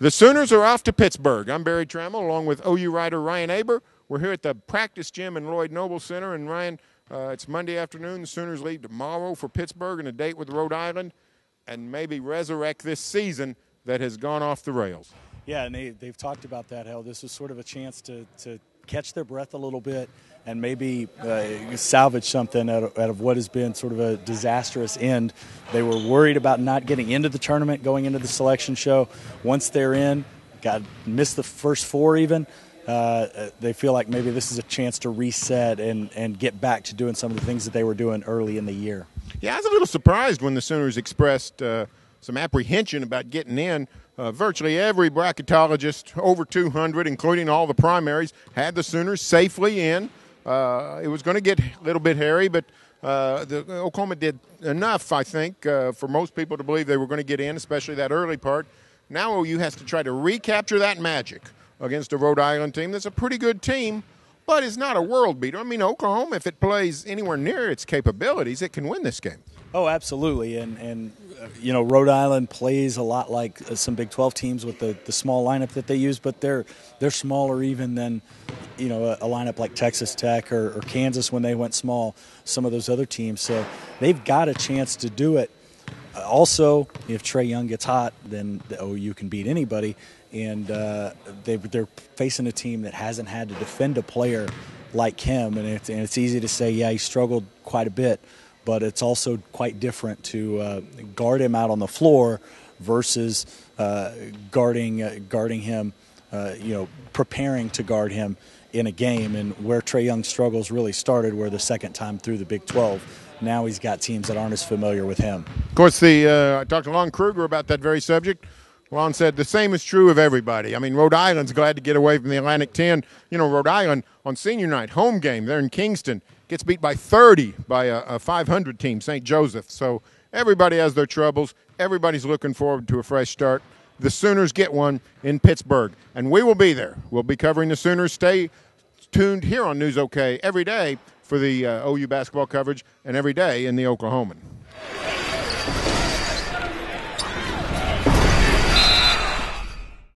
The Sooners are off to Pittsburgh. I'm Berry Tramel, along with OU writer Ryan Aber. We're here at the practice gym in Lloyd Noble Center. And, Ryan, it's Monday afternoon. The Sooners leave tomorrow for Pittsburgh and a date with Rhode Island and maybe resurrect this season that has gone off the rails. Yeah, and they've talked about that, how this is sort of a chance to catch their breath a little bit and maybe salvage something out of what has been sort of a disastrous end. They were worried about not getting into the tournament, going into the selection show. Once they're in, missed the first four even. They feel like maybe this is a chance to reset and get back to doing some of the things that they were doing early in the year. Yeah, I was a little surprised when the Sooners expressed some apprehension about getting in. Virtually every bracketologist, over 200, including all the primaries, had the Sooners safely in. It was going to get a little bit hairy, but Oklahoma did enough, I think, for most people to believe they were going to get in, especially that early part. Now OU has to try to recapture that magic against a Rhode Island team that's a pretty good team, but is not a world beater. I mean, Oklahoma, if it plays anywhere near its capabilities, it can win this game. Oh, absolutely. And you know, Rhode Island plays a lot like some Big 12 teams with the small lineup that they use, but they're smaller even than, you know, a lineup like Texas Tech or Kansas when they went small, some of those other teams. So they've got a chance to do it. Also, if Trae Young gets hot, then the OU can beat anybody. And they're facing a team that hasn't had to defend a player like him. And it's easy to say, yeah, he struggled quite a bit. But it's also quite different to guard him out on the floor versus guarding him, preparing to guard him in a game. And where Trae Young's struggles really started were the second time through the Big 12. Now he's got teams that aren't as familiar with him. Of course, I talked to Lon Kruger about that very subject. Lon said the same is true of everybody. I mean, Rhode Island's glad to get away from the Atlantic 10. You know, Rhode Island on senior night, home game, they're in Kingston, gets beat by 30 by a 500 team, St. Joseph. So everybody has their troubles. Everybody's looking forward to a fresh start. The Sooners get one in Pittsburgh, and we will be there. We'll be covering the Sooners. Stay tuned here on News OK every day for the OU basketball coverage and every day in the Oklahoman.